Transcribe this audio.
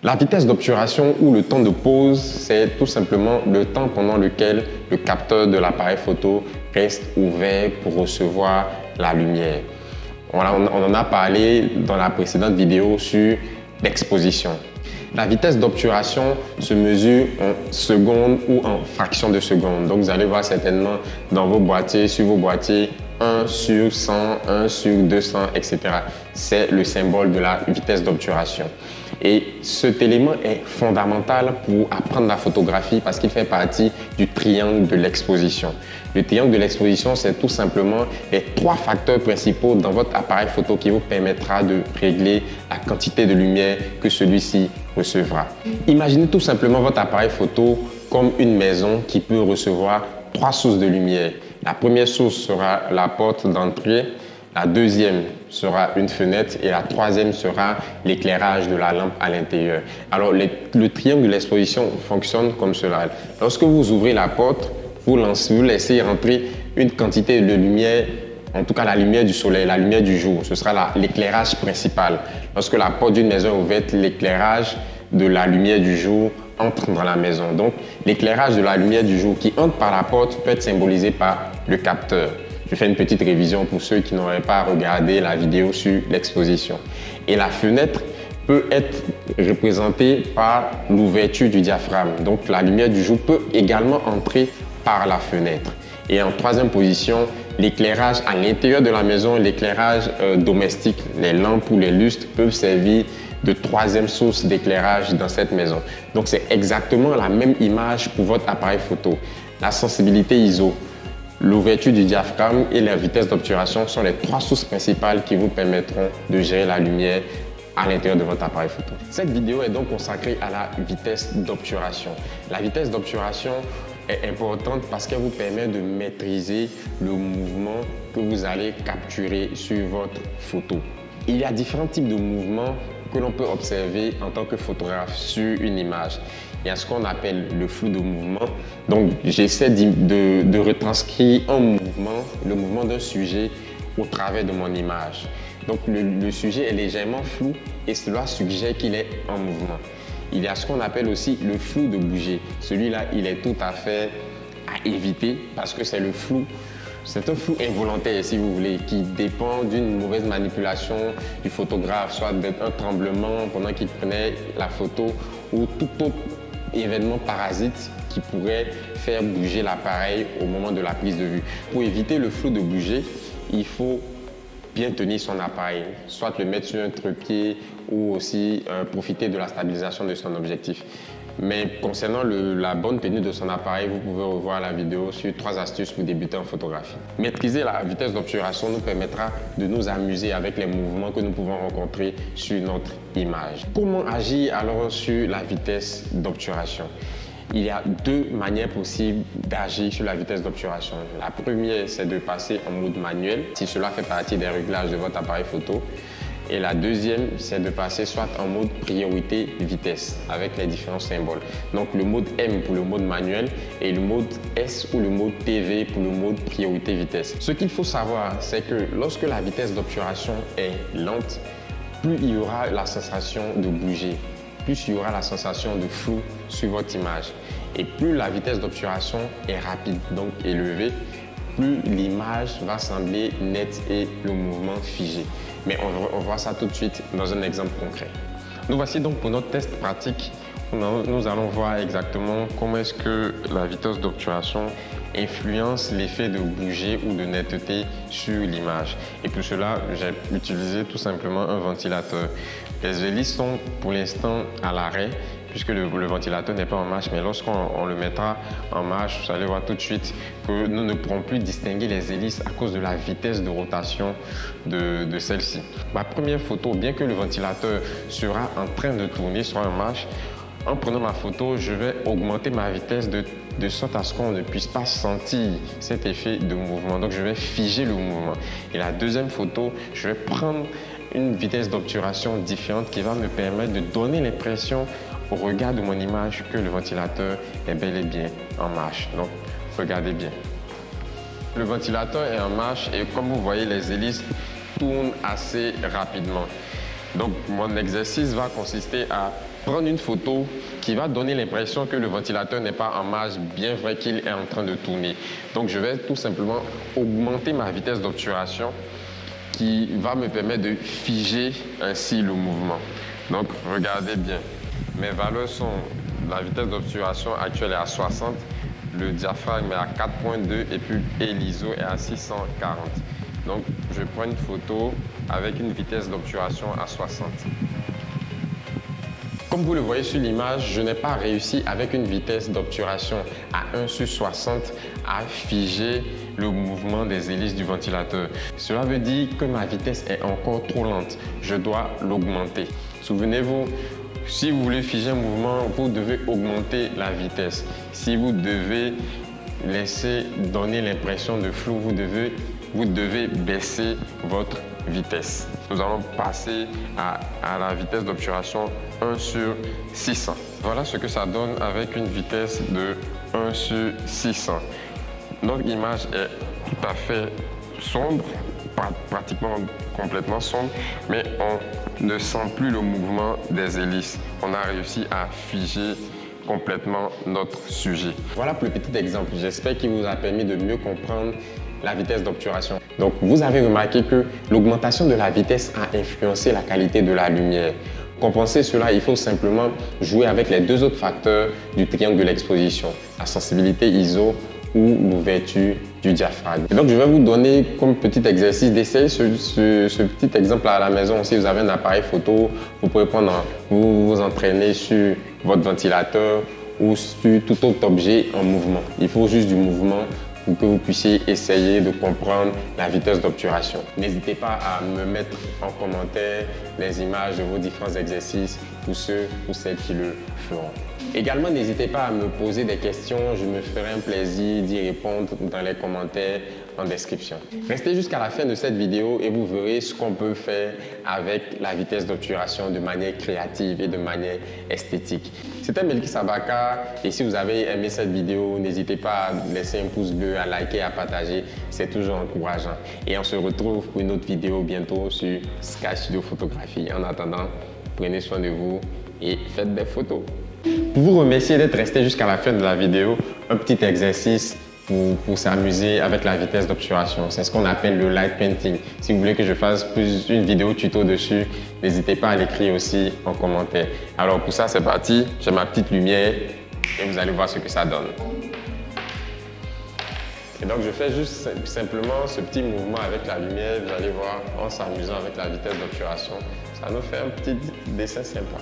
La vitesse d'obturation ou le temps de pause, c'est tout simplement le temps pendant lequel le capteur de l'appareil photo reste ouvert pour recevoir la lumière. On en a parlé dans la précédente vidéo sur l'exposition. La vitesse d'obturation se mesure en secondes ou en fractions de secondes. Donc vous allez voir certainement dans vos boîtiers, sur vos boîtiers, 1 sur 100, 1 sur 200, etc. C'est le symbole de la vitesse d'obturation. Et cet élément est fondamental pour apprendre la photographie parce qu'il fait partie du triangle de l'exposition. Le triangle de l'exposition, c'est tout simplement les 3 facteurs principaux dans votre appareil photo qui vous permettra de régler la quantité de lumière que celui-ci recevra. Imaginez tout simplement votre appareil photo comme une maison qui peut recevoir 3 sources de lumière. La première source sera la porte d'entrée, la deuxième sera une fenêtre et la troisième sera l'éclairage de la lampe à l'intérieur. Alors le triangle de l'exposition fonctionne comme cela. Lorsque vous ouvrez la porte, vous laissez rentrer une quantité de lumière, en tout cas la lumière du soleil, la lumière du jour. Ce sera l'éclairage principal. Lorsque la porte d'une maison est ouverte, l'éclairage de la lumière du jour entre dans la maison. Donc l'éclairage de la lumière du jour qui entre par la porte peut être symbolisé par le capteur. Je fais une petite révision pour ceux qui n'auraient pas regardé la vidéo sur l'exposition. Et la fenêtre peut être représentée par l'ouverture du diaphragme. Donc la lumière du jour peut également entrer par la fenêtre. Et en troisième position, l'éclairage à l'intérieur de la maison, l'éclairage domestique, les lampes ou les lustres peuvent servir de troisième source d'éclairage dans cette maison. Donc c'est exactement la même image pour votre appareil photo. La sensibilité ISO, l'ouverture du diaphragme et la vitesse d'obturation sont les 3 sources principales qui vous permettront de gérer la lumière à l'intérieur de votre appareil photo. Cette vidéo est donc consacrée à la vitesse d'obturation. La vitesse d'obturation est importante parce qu'elle vous permet de maîtriser le mouvement que vous allez capturer sur votre photo. Il y a différents types de mouvements que l'on peut observer en tant que photographe sur une image. Il y a ce qu'on appelle le flou de mouvement. Donc, j'essaie de retranscrire le mouvement d'un sujet au travers de mon image. Donc, le sujet est légèrement flou et cela suggère qu'il est en mouvement. Il y a ce qu'on appelle aussi le flou de bouger. Celui-là, il est tout à fait à éviter parce que c'est le flou. C'est un flou involontaire, si vous voulez, qui dépend d'une mauvaise manipulation du photographe, soit d'un tremblement pendant qu'il prenait la photo ou tout autre événement parasite qui pourrait faire bouger l'appareil au moment de la prise de vue. Pour éviter le flou de bouger, il faut bien tenir son appareil, soit le mettre sur un trépied ou aussi profiter de la stabilisation de son objectif. Mais concernant la bonne tenue de son appareil, vous pouvez revoir la vidéo sur 3 astuces pour débuter en photographie. Maîtriser la vitesse d'obturation nous permettra de nous amuser avec les mouvements que nous pouvons rencontrer sur notre image. Comment agir alors sur la vitesse d'obturation? Il y a 2 manières possibles d'agir sur la vitesse d'obturation. La première, c'est de passer en mode manuel, si cela fait partie des réglages de votre appareil photo. Et la deuxième, c'est de passer soit en mode priorité vitesse avec les différents symboles. Donc le mode M pour le mode manuel et le mode S ou le mode TV pour le mode priorité vitesse. Ce qu'il faut savoir, c'est que lorsque la vitesse d'obturation est lente, plus il y aura la sensation de bouger, plus il y aura la sensation de flou sur votre image. Et plus la vitesse d'obturation est rapide, donc élevée, plus l'image va sembler nette et le mouvement figé. Mais on voit ça tout de suite dans un exemple concret. Nous voici donc pour notre test pratique. Nous allons voir exactement comment est-ce que la vitesse d'obturation influence l'effet de bouger ou de netteté sur l'image. Et pour cela, j'ai utilisé tout simplement un ventilateur. Les hélices sont pour l'instant à l'arrêt puisque le ventilateur n'est pas en marche, mais lorsqu'on le mettra en marche, vous allez voir tout de suite que nous ne pourrons plus distinguer les hélices à cause de la vitesse de rotation de celle-ci. Ma première photo, bien que le ventilateur sera en train de tourner, sera en marche, en prenant ma photo, je vais augmenter ma vitesse de sorte à ce qu'on ne puisse pas sentir cet effet de mouvement. Donc, je vais figer le mouvement. Et la deuxième photo, je vais prendre une vitesse d'obturation différente qui va me permettre de donner l'impression au regard de mon image que le ventilateur est bel et bien en marche. Donc, regardez bien. Le ventilateur est en marche et comme vous voyez, les hélices tournent assez rapidement. Donc, mon exercice va consister à prendre une photo qui va donner l'impression que le ventilateur n'est pas en marche, bien vrai qu'il est en train de tourner. Donc je vais tout simplement augmenter ma vitesse d'obturation qui va me permettre de figer ainsi le mouvement. Donc regardez bien, mes valeurs sont, la vitesse d'obturation actuelle est à 60, le diaphragme est à 4.2 et l'ISO est à 640. Donc je prends une photo avec une vitesse d'obturation à 60. Comme vous le voyez sur l'image, je n'ai pas réussi avec une vitesse d'obturation à 1/60 à figer le mouvement des hélices du ventilateur. Cela veut dire que ma vitesse est encore trop lente. Je dois l'augmenter. Souvenez-vous, si vous voulez figer un mouvement, vous devez augmenter la vitesse. Si vous devez laisser donner l'impression de flou, vous devez baisser votre vitesse. Nous allons passer à la vitesse d'obturation 1/600. Voilà ce que ça donne avec une vitesse de 1/600. Notre image est tout à fait sombre, pratiquement complètement sombre, mais on ne sent plus le mouvement des hélices. On a réussi à figer complètement notre sujet. Voilà pour le petit exemple. J'espère qu'il vous a permis de mieux comprendre la vitesse d'obturation. Donc, vous avez remarqué que l'augmentation de la vitesse a influencé la qualité de la lumière. Pour compenser cela, il faut simplement jouer avec les deux autres facteurs du triangle de l'exposition, la sensibilité ISO ou l'ouverture du diaphragme. Et donc, je vais vous donner comme petit exercice d'essayer ce petit exemple à la maison. Si vous avez un appareil photo, vous pouvez vous entraîner sur votre ventilateur ou sur tout autre objet en mouvement. Il faut juste du mouvement pour que vous puissiez essayer de comprendre la vitesse d'obturation. N'hésitez pas à me mettre en commentaire les images de vos différents exercices pour ceux ou celles qui le feront. Également, n'hésitez pas à me poser des questions, je me ferai un plaisir d'y répondre dans les commentaires en description. Restez jusqu'à la fin de cette vidéo et vous verrez ce qu'on peut faire avec la vitesse d'obturation de manière créative et de manière esthétique. C'était Melki Abakar et si vous avez aimé cette vidéo, n'hésitez pas à laisser un pouce bleu, à liker, à partager, c'est toujours encourageant. Et on se retrouve pour une autre vidéo bientôt sur Sky Studio Photographie. En attendant, prenez soin de vous et faites des photos. Pour vous remercier d'être resté jusqu'à la fin de la vidéo, un petit exercice pour s'amuser avec la vitesse d'obturation. C'est ce qu'on appelle le light painting. Si vous voulez que je fasse une vidéo tuto dessus, n'hésitez pas à l'écrire aussi en commentaire. Alors pour ça, c'est parti. J'ai ma petite lumière et vous allez voir ce que ça donne. Et donc je fais juste simplement ce petit mouvement avec la lumière. Vous allez voir en s'amusant avec la vitesse d'obturation. Ça nous fait un petit dessin sympa.